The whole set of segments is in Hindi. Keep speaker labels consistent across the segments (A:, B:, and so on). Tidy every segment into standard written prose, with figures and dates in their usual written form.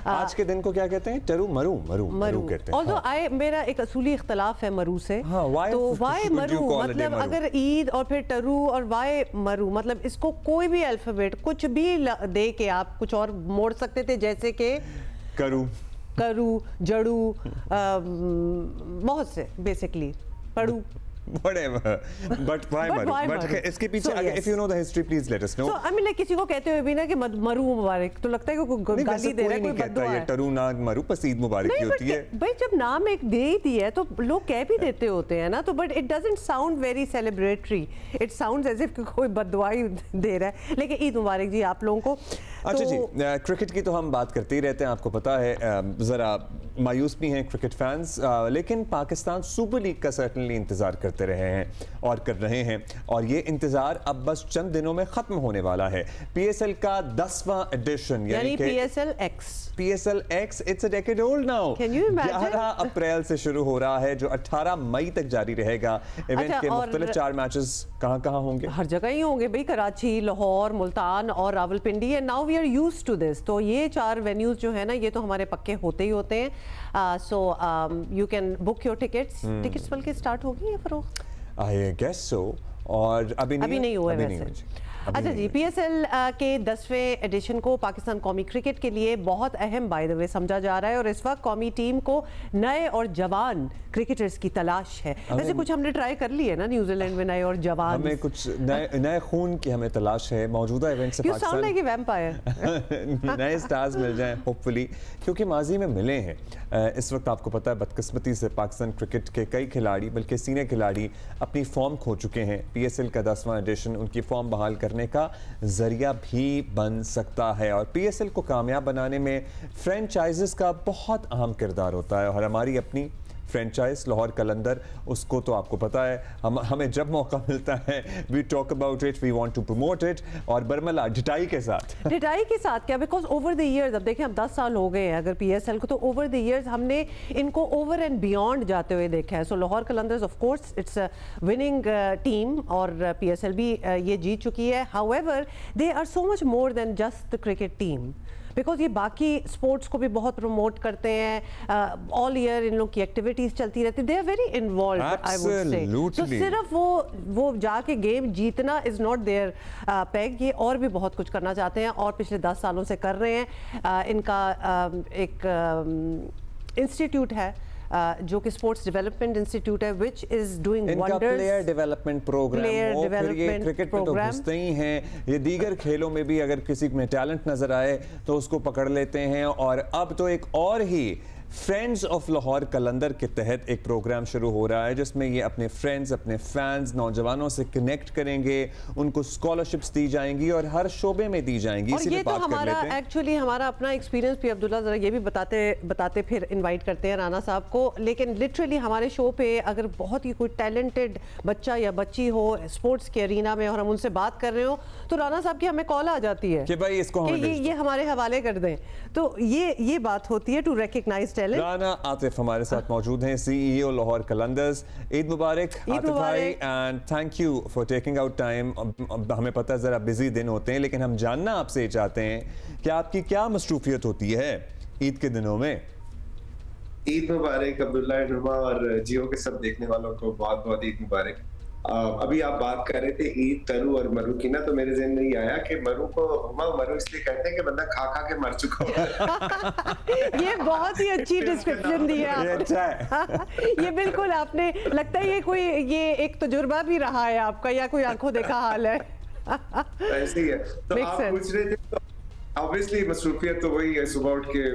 A: आज के दिन को क्या कहते हैं? टरू मरू मरू मरू कहते हैं।
B: ऑल्दो मेरा एक असूली इख्तलाफ है मरू से। तो वाई मरू मतलब अगर ईद और फिर टरू और वाई मरू मतलब इसको कोई भी अल्फाबेट कुछ भी दे के आप कुछ और मोड़ सकते थे, जैसे कि
A: करू
B: करू जड़ू बहुत से बेसिकली पढ़ू
A: whatever but why maru but इसके पीछे अगर if you know the history please let us know
B: so I mean like किसी को कहते हुए भी ना कि मरू मुबारक तो लगता है कि कोई गाली दे रहा है, कोई बद्दुआ है।
A: टरू ना मरू पसीद मुबारक की होती है
B: भाई, जब नाम एक दे ही दिया है तो लोग कह भी देते होते हैं ना, तो but it doesn't sound very celebratory, it sounds as if कोई बद्दुआ ही दे रहा है। लेकिन ईद मुबारक जी आप लोगों को।
A: अच्छा जी, क्रिकेट की तो हम बात करते ही रहते हैं, आपको पता है ज़रा मायूस भी हैं क्रिकेट फैंस, लेकिन पाकिस्तान सुपर लीग का सर्टनली इंतज़ार करते रहे हैं और कर रहे हैं, और ये इंतज़ार अब बस चंद दिनों में ख़त्म होने वाला है। PSL का 10वां एडिशन यानी PSL X it's a decade old now, 11 अप्रैल से शुरू हो रहा है जो 18 मई तक जारी रहेगा। इवेंट के मुख्तलिफ 4 मैचेस कहाँ होंगे? हर
B: जगह ही होंगे भाई, कराची, लाहौर, मुल्तान और Rawalpindi. And now we are used to this. तो ये 4 वेन्यूज जो है ना, ये तो हमारे पक्के होते ही होते हैं। So you can book your tickets बल्कि स्टार्ट होगी या फरोख्त?
A: आई गेस सो, और अभी नहीं
B: हुआ वैसे। अच्छा जी, PSL के 10वें एडिशन को पाकिस्तान कौमी क्रिकेट के लिए बहुत अहम बाय द वे समझा जा रहा है, और इस वक्त कौमी टीम को नए और जवान क्रिकेटर्स की तलाश है। वैसे कुछ हमने ट्राई कर ली है ना न्यूजीलैंड में, नए और जवान,
A: हमें कुछ नए खून की हमें तलाश है। मौजूदा इवेंट से
B: पाकिस्तान लाइक वैम्पायर
A: नए स्टार्स मिल जाएं होपफुली, क्योंकि माजी में मिले हैं। इस वक्त आपको पता है बदकिस्मती से पाकिस्तान क्रिकेट के कई खिलाड़ी बल्कि सीनियर खिलाड़ी अपनी फॉर्म खो चुके हैं। PSL का 10वां एडिशन उनकी फॉर्म बहाल करने का जरिया भी बन सकता है, और PSL को कामयाब बनाने में फ्रेंचाइजेस का बहुत अहम किरदार होता है। और हमारी अपनी फ्रेंचाइज लाहौर कलंदर, उसको तो आपको पता है हमें जब मौका मिलता है we talk about it, we want to promote it, और बरमला ढिटाई के साथ क्या, बिकॉज ओवर द इयर्स, अब देखें अब 10 साल हो गए हैं अगर PSL को, तो ओवर द इयर्स हमने इनको ओवर एंड बियॉन्ड जाते हुए देखा है। So Lahore Qalandars of course it's a winning team, और PSL भी ये जीत चुकी है। However they are so much more than just the cricket team, because ये बाकी स्पोर्ट्स को भी बहुत प्रमोट करते हैं। ऑल ईयर इन लोग की एक्टिविटीज चलती रहती, they are very involve I would say. तो सिर्फ वो जाके गेम जीतना इज नॉट देयर पेग, ये और भी बहुत कुछ करना चाहते हैं और पिछले 10 सालों से कर रहे हैं। इनका एक इंस्टीट्यूट है जो कि स्पोर्ट्स डेवलपमेंट इंस्टीट्यूट है, which is doing wonders. Player development programme, ये क्रिकेट में तो घुसते ही हैं, ये दीगर खेलों में भी अगर किसी में टैलेंट नजर आए तो उसको पकड़ लेते हैं। और अब तो एक और ही फ्रेंड्स ऑफ लाहौर कलंदर के तहत एक प्रोग्राम शुरू हो रहा है, जिसमें ये अपने फ्रेंड्स, अपने फैंस, नौजवानों से कनेक्ट करेंगे, उनको स्कॉलरशिप्स दी जाएंगी और हर शोबे में दी जाएंगी।
B: और ये तो हमारा एक्चुअली हमारा अपना एक्सपीरियंस भी अब्दुल्ला जरा ये भी बताते फिर इनवाइट करते हैं राना साहब को। लेकिन लिटरली हमारे शो पे अगर बहुत ही कोई टैलेंटेड बच्चा या बच्ची हो स्पोर्ट्स के एरिना में और हम उनसे बात कर रहे हो, तो राना साहब की हमें कॉल आ जाती है
A: कि भाई इसको
B: ये हमारे हवाले कर दें। तो ये बात होती है टू रिकॉग्नाइज।
A: राना आतिफ हमारे साथ मौजूद हैं, CEO लाहौर कलंदर्स। ईद मुबारक आतिफ भाई, and thank you for taking out time. हमें पता है जरा बिजी दिन होते हैं, लेकिन हम जानना आपसे चाहते हैं कि आपकी क्या मसरूफियत होती है ईद के दिनों में।
C: ईद मुबारक अब्दुल्ला, नुमा और जियो के सब देखने वालों को बहुत बहुत ईद मुबारक। अभी आप बात कर रहे थे ईद, तरू और मरू की ना, तो मेरे ज़हन में ये आया कि मरू को मरू इसलिए कहते हैं कि बंदा खा खा के मर चुका हो।
B: ये बहुत ही अच्छी डिस्क्रिप्शन दी है
A: ये अच्छा है।
B: ये बिल्कुल आपने, लगता है ये एक तजुर्बा भी रहा है आपका या कोई आंखों देखा हाल है।
C: ऐसे ही है। तो आप पूछ रहे थे, तो ऑब्वियसली मसरूफियत तो वही है, सुबह उठ के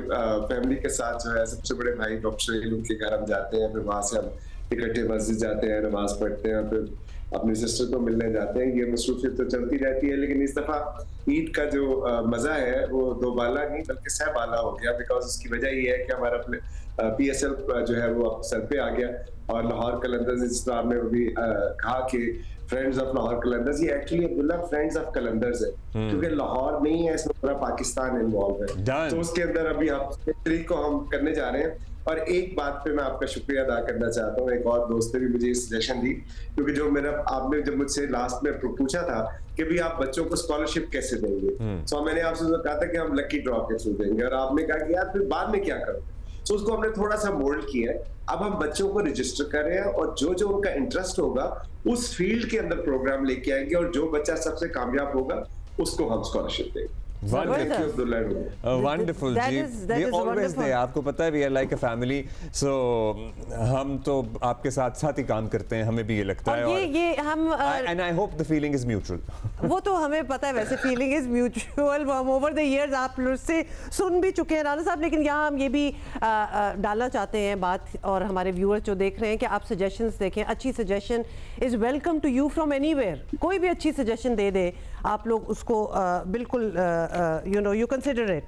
C: फैमिली के साथ जो है सबसे बड़े भाई डॉक्टर शहीद के घर हम जाते हैं, फिर वहां से हम इकट्ठे मस्जिद जाते हैं, नमाज पढ़ते हैं, फिर अपनी सिस्टर को मिलने जाते हैं। ये मसरूफियत तो चलती रहती है, लेकिन इस दफा ईद का जो मजा है वो दो बाला नहीं बल्कि सह बाला हो गया। बिकॉज उसकी वजह ये है कि हमारा PSL जो है वो सर पे आ गया, और लाहौर कलंदर्स, जिस तरह आपने भी कहा कि फ्रेंड्स ऑफ लाहौर कलंदर्स, ये actually Abdullah friends of Qalandars है, क्योंकि लाहौर नहीं है, इसमें पूरा पाकिस्तान इन्वॉल्व है। तो उसके अंदर अभी आप 3 तारीख को हम करने जा रहे हैं और एक बात पे मैं आपका शुक्रिया अदा करना चाहता हूँ, एक और दोस्त ने भी मुझे सजेशन दी, क्योंकि जो आपने जब मुझसे लास्ट में पूछा था कि भी आप बच्चों को स्कॉलरशिप कैसे देंगे, तो मैंने आपसे कहा था कि हम लकी ड्रॉ के थ्रू देंगे, और आपने कहा कि यार फिर बाद में क्या करोगे, तो उसको हमने थोड़ा सा मोल्ड किया है। अब हम बच्चों को रजिस्टर कर रहे हैं और जो जो उनका इंटरेस्ट होगा उस फील्ड के अंदर प्रोग्राम लेके आएंगे, और जो बच्चा सबसे कामयाब होगा उसको हम स्कॉलरशिप देंगे।
A: वंडरफुल जी, we always there, आपको पता है we are like a family, so हम तो आपके साथ साथ ही काम करते हैं, हमें भी ये लगता है,
B: ये हम
A: and I hope the feeling is mutual.
B: वो तो हमें पता है, वैसे फीलिंग इज म्यूचुअल, हम ओवर द इयर्स आप लोग से सुन भी चुके हैं राणा साहब, लेकिन यहाँ हम ये भी डालना चाहते हैं बात, और हमारे व्यूअर्स जो देख रहे हैं कि आप सजेशंस देखें, अच्छी suggestion is welcome to you from anywhere, कोई भी अच्छी सजेशन दे दे आप लोग उसको बिल्कुल you consider it.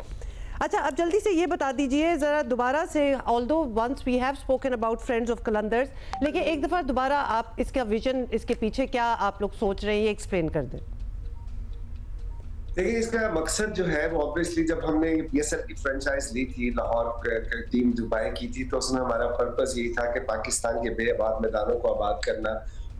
B: अच्छा, अब जल्दी से ये बता दीजिए ज़रा दोबारा से, although once we have spoken about Friends of Qalandars, लेकिन एक दफ़ा दोबारा आप इसका विजन, इसके पीछे क्या आप लोग सोच रहे हैं, ये एक्सप्लेन कर दें।
C: देखिए, इसका मकसद जो है वो ऑब्वियसली जब हमने PSL की फ्रेंचाइज ली थी, लाहौर टीम जो बाय की थी, तो उसमें हमारा पर्पस यही था कि पाकिस्तान के बेआबाद मैदानों को आबाद करना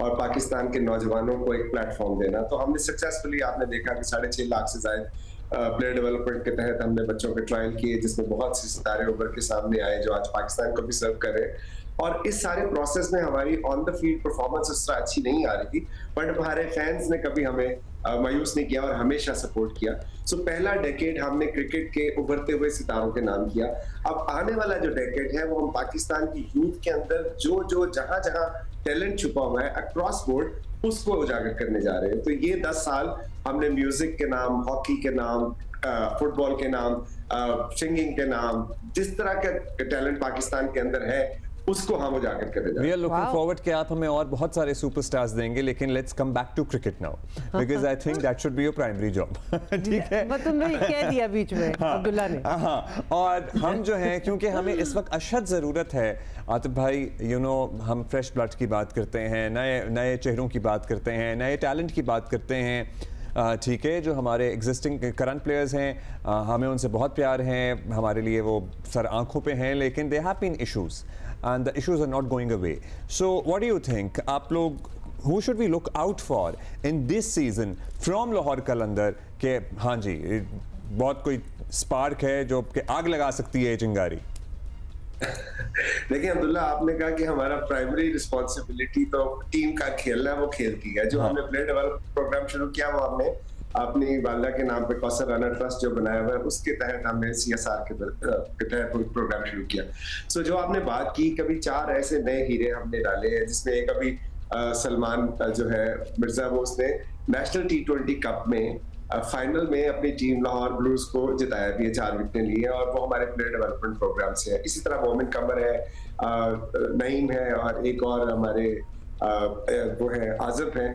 C: और पाकिस्तान के नौजवानों को एक प्लेटफॉर्म देना। तो हमने सक्सेसफुली, आपने देखा कि 6.5 लाख से ज्यादा प्लेयर डेवलपमेंट के तहत हमने बच्चों के ट्रायल किए, जिसमें बहुत से सितारे उभर के सामने आए जो आज पाकिस्तान को भी सर्व कर रहे हैं। और इस सारे प्रोसेस में हमारी ऑन द फील्ड परफॉर्मेंस इस तरह अच्छी नहीं आ रही थी, बट हमारे फैंस ने कभी हमें मायूस नहीं किया और हमेशा सपोर्ट किया। सो पहला डेकेड हमने क्रिकेट के उभरते हुए सितारों के नाम किया। अब आने वाला जो डेकेड है वो हम पाकिस्तान की यूथ के अंदर जो जो जहां जहां टैलेंट छुपा हुआ है अक्रॉस बोर्ड, उसको उजागर करने जा रहे हैं। तो ये 10 साल हमने म्यूजिक के नाम, हॉकी के नाम, फुटबॉल के नाम, सिंगिंग के नाम, जिस तरह का टैलेंट पाकिस्तान के अंदर है उसको हम उजागर करने जा रहे हैं।
A: We are looking forward कि आप हमें और बहुत सारे सुपरस्टार्स देंगे, लेकिन let's come back to cricket now because I think that should be your primary job. ठीक है?
B: बस तुमने कह दिया बीच में अब्दुल्ला ने।
A: हाँ, और हम जो हैं, क्योंकि हमें इस वक्त अशद ज़रूरत है आतिफ भाई, हम फ्रेश ब्लड की बात करते हैं, नए चेहरों की बात करते हैं, नए टैलेंट की बात करते हैं, ठीक है, जो हमारे एग्जिस्टिंग करंट प्लेयर्स हैं, हमें उनसे बहुत प्यार हैं, हमारे लिए वो सर आंखों पे हैं, लेकिन they have been issues and the issues are not going away. So what do you think, आप लोग, who should we look out for in this season from Lahore कलंदर के, हाँ जी, बहुत कोई स्पार्क है जो कि आग लगा सकती है चिंगारी?
C: देखिए अब्दुल्ला, आपने कहा कि हमारा प्राइमरी रिस्पॉन्सिबिलिटी तो टीम का खेलना है, वो खेलती है। जो हमने प्लेयर डेवलपमेंट प्रोग्राम शुरू किया वो हमने अपनी वालदा के नाम पे कौसर राना ट्रस्ट जो बनाया हुआ है उसके तहत हमने CSR के तहत प्रोग्राम शुरू किया। सो जो आपने बात की, कभी 4 ऐसे नए हीरे हमने डाले हैं, जिसमें एक अभी सलमान जो है मिर्जा, वो उसने नेशनल T20 कप में फाइनल में अपनी टीम लाहौर ब्लूज को जिताया भी है, 4 विकेटें ली है, और वो हमारे प्लेयर डेवलपमेंट प्रोग्राम से है। इसी तरह मोमिन कमर है, नईम है, और एक और हमारे वो है आजम है।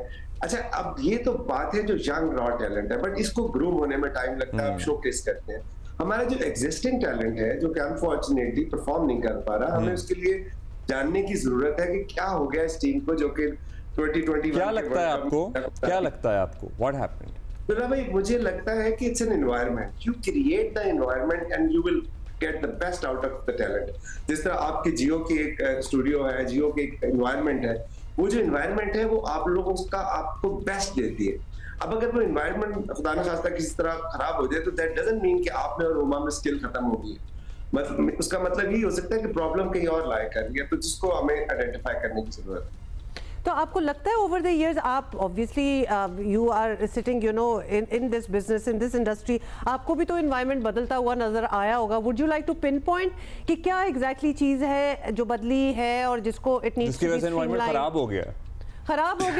C: अच्छा, अब ये तो बात है जो यंग रॉ टैलेंट है, बट इसको ग्रूम होने में टाइम लगता है, आप शोकेस करते हैं। हमारा जो एग्जिस्टिंग टैलेंट है जो कि अनफॉर्चुनेटली परफॉर्म नहीं कर पा रहा, हमें उसके लिए जानने की जरूरत है कि क्या हो गया इस टीम को, जो कि 2021
A: क्या लगता है आपको, क्या लगता है आपको, व्हाट हैपेंड?
C: तो भाई, मुझे लगता है कि it's an environment, you create the environment and you will get the best out of the talent. जिस तरह आपकी जियो की एक स्टूडियो है, जियो की एक एनवायरनमेंट है, वो जो एनवायरनमेंट है वो आप लोगों का आपको बेस्ट देती है। अब अगर वो एनवायरनमेंट खुदा न खास्ता किसी तरह खराब हो जाए, तो दैट डजंट मीन कि आप में और रोमा में स्किल खत्म हो गई है। मतलब उसका मतलब ये हो सकता है कि प्रॉब्लम कहीं और लाई कर रही है, तो जिसको हमें आइडेंटिफाई करने की जरूरत है।
B: तो आपको लगता है ओवर द इयर्स, आप obviously you are sitting in this business, in this industry, आपको भी तो एनवायरनमेंट बदलता हुआ नजर आया होगा। Would you like to pinpoint कि क्या एग्जैक्टली चीज है जो बदली है और जिसको it needs to be streamline? खराब हो गया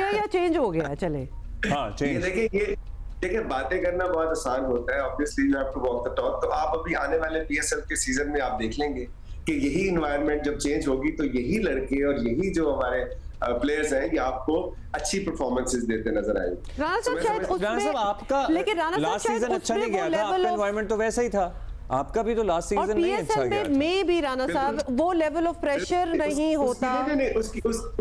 B: या चेंज हो गया? चले,
A: हाँ, चेंज।
C: देखिए बातें करना बहुत आसान होता है, obviously you have to walk the talk. तो आप अभी आने वाले PSL के सीजन में आप देख लेंगे कि यही एनवायरनमेंट जब चेंज होगी, तो यही लड़के और यही जो हमारे प्लेयर्स हैं, ये आपको अच्छी परफॉर्मेंसेस देते नजर आएंगे।
B: राणा साहब शायद उसमें,
A: आपका
B: लेकिन राणा साहब
A: लास्ट सीजन अच्छा नहीं गया था, आपका एनवायरनमेंट तो वैसा ही था, आपका भी तो लास्ट सीजन नहीं अच्छा गया था।
B: में भी राणा साहब वो लेवल ऑफ प्रेशर नहीं होता।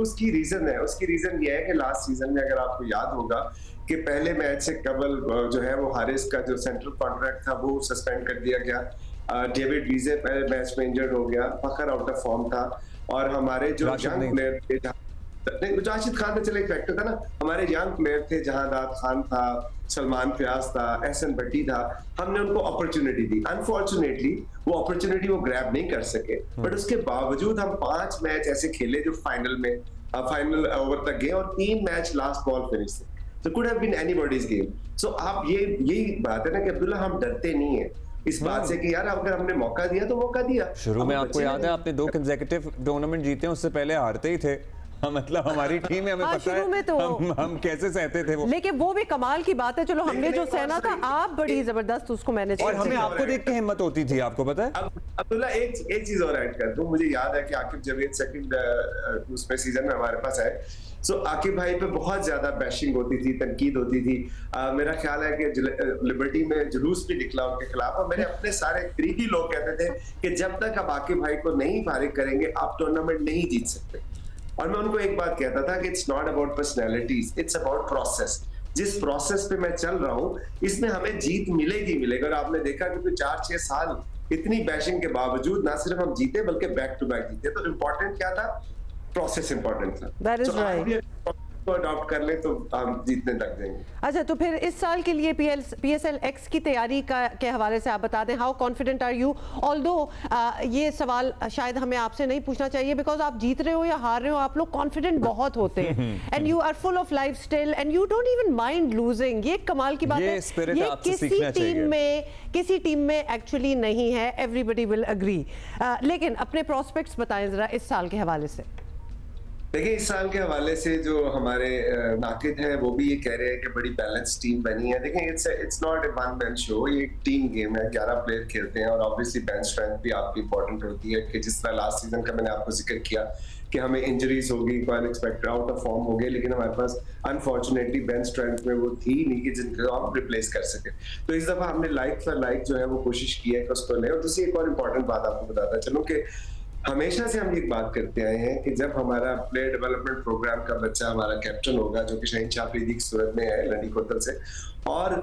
C: उसकी रीजन है, उसकी रीजन ये है कि लास्ट सीजन में अगर आपको याद होगा कि पहले मैच से कबल जो है वो हारिस का जो सेंट्रल कॉन्ट्रैक्ट था वो सस्पेंड कर दिया गया। डेविड वीजे पहले मैच में इंजर्ड हो गया, फखर आउट ऑफ फॉर्म था, और हमारे जो यंग प्लेयर थे, राशिद खान में चले एक फैक्टर था ना, हमारे यंग प्लेयर थे, जहांदाद खान था, सलमान फयाज था, एहसन भट्टी था, हमने उनको अपॉर्चुनिटी दी। अनफॉर्चुनेटली वो अपॉर्चुनिटी वो ग्रैब नहीं कर सके, बट उसके बावजूद हम 5 मैच ऐसे खेले जो फाइनल ओवर तक गए, और 3 मैच लास्ट बॉल फिनिश थे। So could have been anybody's game. So आप यही बात है ना कि अब्दुल्ला, हम डरते नहीं है इस बात से कि यार अगर हमने मौका दिया तो मौका दिया।
A: शुरू में आपको याद है आपने 2 कंसेक्यूटिव टूर्नामेंट जीते, उससे पहले हारते ही थे। मतलब हमारी टीम है, हमें पता है तो हम कैसे सहते थे वो।
B: लेकिन वो भी कमाल की बात है, चलो हमने जो सहना था, आप बड़ी जबरदस्त उसको मैनेज,
A: और हमें आपको देख के हिम्मत होती थी, आपको पता है।
C: अब्दुल्ला एक चीज और ऐड कर दूं, मुझे याद है कि आकिब जवेद सेकंड उसमें सीजन में हमारे पास आए, सो आकिब भाई पे बहुत ज्यादा बैशिंग होती थी, तनकीद होती थी। मेरा ख्याल है कि लिबर्टी में जुलूस भी निकला उनके खिलाफ, और मेरे अपने सारे करीबी लोग कहते थे कि जब तक आप आकिब भाई को नहीं फारिग करेंगे आप टूर्नामेंट नहीं जीत सकते। और मैं उनको एक बात कहता था कि it's not about personalities, it's about process. जिस प्रोसेस पे मैं चल रहा हूँ इसमें हमें जीत मिलेगी मिलेगी। और आपने देखा कि 4-6 साल इतनी बैशिंग के बावजूद ना सिर्फ हम जीते बल्कि बैक टू बैक जीते। तो इम्पोर्टेंट क्या था? प्रोसेस इंपॉर्टेंट था।
B: That is right.
C: तो अडॉप्ट कर ले तो हम जीतने तक देंगे।
B: अच्छा, तो फिर इस साल के लिए PSL X की तैयारी के हवाले से आप बता दें, how confident are you? Although ये सवाल शायद हमें आपसे नहीं पूछना चाहिए, बिकॉज आप जीत रहे हो या हार रहे हो आप लोग कॉन्फिडेंट बहुत होते हैं, and you are full of life still and you don't even mind losing. ये कमाल की बात है, ये किसी टीम में एक्चुअली नहीं है, एवरीबडी विल अग्री। लेकिन अपने प्रोस्पेक्ट्स बताएं जरा इस साल के हवाले से।
C: देखिए, इस साल के हवाले से जो हमारे नाकिद है वो भी ये कह रहे हैं कि बड़ी बैलेंस टीम बनी है। देखिए, it's not a one man show, ये एक टीम गेम है, 11 प्लेयर खेलते हैं, और ऑब्वियसली बेंच स्ट्रेंथ भी आपकी इंपॉर्टेंट होती है। कि जिस तरह लास्ट सीजन का मैंने आपको जिक्र किया कि हमें इंजरीज होगी, कोई अनएक्सपेक्टेड आउट ऑफ फॉर्म हो गए, लेकिन हमारे पास अनफॉर्चुनेटली बेंच स्ट्रेंथ में वो थी नहीं कि जिनको हम रिप्लेस कर सके। तो इस दफा हमने लाइक फॉर लाइक जो है वो कोशिश की है कि उसको ले। और दूसरी एक और इम्पोर्टेंट बात आपको बताता चलूं कि हमेशा से हम एक बात करते आए हैं कि जब हमारा प्लेयर डेवलपमेंट प्रोग्राम का बच्चा हमारा कैप्टन होगा, जो कि शाहीन शाह अफरीदी की सूरत में है लंडी कोतल से, और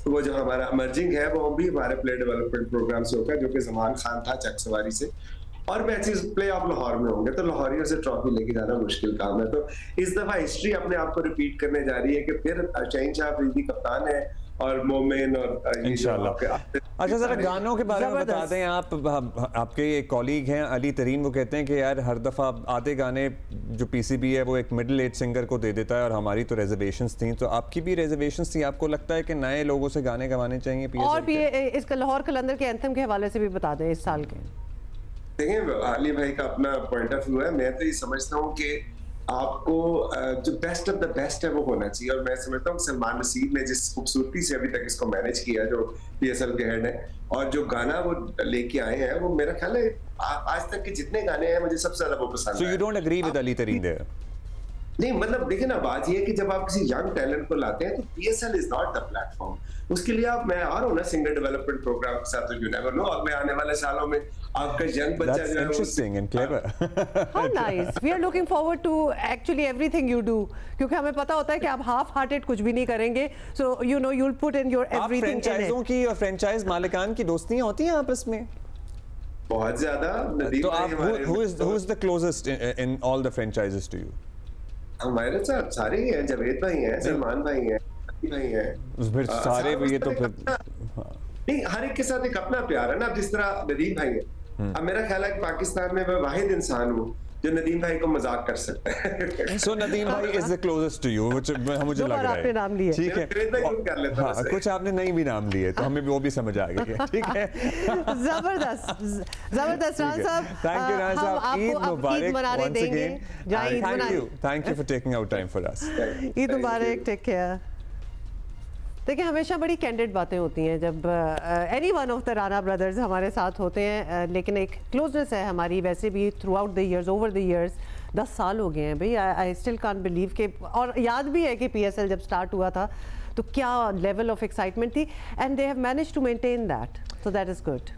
C: वो जो हमारा इमर्जिंग है वो भी हमारे प्लेयर डेवलपमेंट प्रोग्राम से होगा, जो कि जमान खान था चक सवारी से, और मैचेस प्ले ऑफ लाहौर में होंगे। तो लाहौरियों से ट्रॉफी लेके जाना मुश्किल काम है। तो इस दफा हिस्ट्री अपने आप को रिपीट करने जा रही है कि फिर शाहीन शाह अफरीदी कप्तान है और मोमिन और
A: इंशाल्लाह। अच्छा, जरा गानों के बारे में बता दें आप। आपके एक कॉलीग हैं अली तरीन, वो कहते हैं कि यार हर दफ़ा आधे गाने जो PCB है वो एक मिडिल एज सिंगर को दे देता है, और हमारी तो रिजर्वेशंस थी, तो आपकी भी रिजर्वेशंस थी। आपको लगता है कि नए लोगों से गाने गवाने चाहिए PSL?
B: और भी इसका लाहौर कलंदर के एंथम के हवाले से भी बता दें इस साल के।
C: देखिए, अली भाई का अपना पॉइंट ऑफ व्यू है। मैं तो ये समझता हूँ कि आपको जो बेस्ट ऑफ द बेस्ट है वो होना चाहिए, और मैं समझता हूँ सलमान नसीर ने जिस खूबसूरती से अभी तक इसको मैनेज किया, जो PSL के हेड है, और जो गाना वो लेके आए हैं, वो मेरा ख्याल है आज तक के जितने गाने हैं मुझे सबसे ज्यादा वो पसंद है।
A: So you don't agree with Ali तरीन there?
C: नहीं, मतलब देखिए ना, बात ये है कि जब आप किसी यंग टैलेंट को लाते हैं तो PSL is not the platform. उसके लिए आप, मैं आ रहा हूँ ना सिंगर डेवलपमेंट प्रोग्राम के साथ, तो यू नेवर नो अगले आने वाले सालों में आपका यंग बच्चा जो है
A: interesting and clever.
B: How nice, we are looking forward to actually everything you do, क्योंकि हमें पता होता है कि आप हाफ हार्टेड कुछ भी नहीं करेंगे, so you know you will put in your everything.
A: फ्रेंचाइजों की और फ्रेंचाइज मालिकान की दोस्तियां होती हैं आपस में
C: बहुत ज्यादा।
A: तो आप who is the closest in all the franchises to you?
C: हमारे साथ सारे ही हैं, जवेद भाई हैं, सलमान भाई हैं, भाई हैं,
A: फिर सारे भी, ये तो फिर
C: नहीं, हर एक के साथ एक अपना प्यार है ना। जिस तरह नदीम भाई है, अब मेरा ख्याल है कि पाकिस्तान में मैं वाहिद इंसान हूँ जो नदीम भाई को मजाक कर सकता है।
A: So नदीम भाई is the closest to you, मुझे लग रहा है।
B: आपने नाम लिए,
A: ठीक है, हाँ, कुछ आपने नहीं भी नाम लिए, तो हमें वो भी समझ आ गया। ठीक है,
B: जबरदस्त राना साहब,
A: थैंक यू राना साहब, ईद मुबारक once again, thank you for taking out time for us।
B: Eid Mubarak, take care. देखिए, हमेशा बड़ी कैंडिड बातें होती हैं जब any one of the Rana brothers हमारे साथ होते हैं, लेकिन एक क्लोजनेस है हमारी वैसे भी through out the years, over the years. 10 साल हो गए हैं भाई, आई स्टिल कांट बिलीव के, और याद भी है कि PSL जब स्टार्ट हुआ था तो क्या लेवल ऑफ एक्साइटमेंट थी, and they have managed to maintain that, so that is good.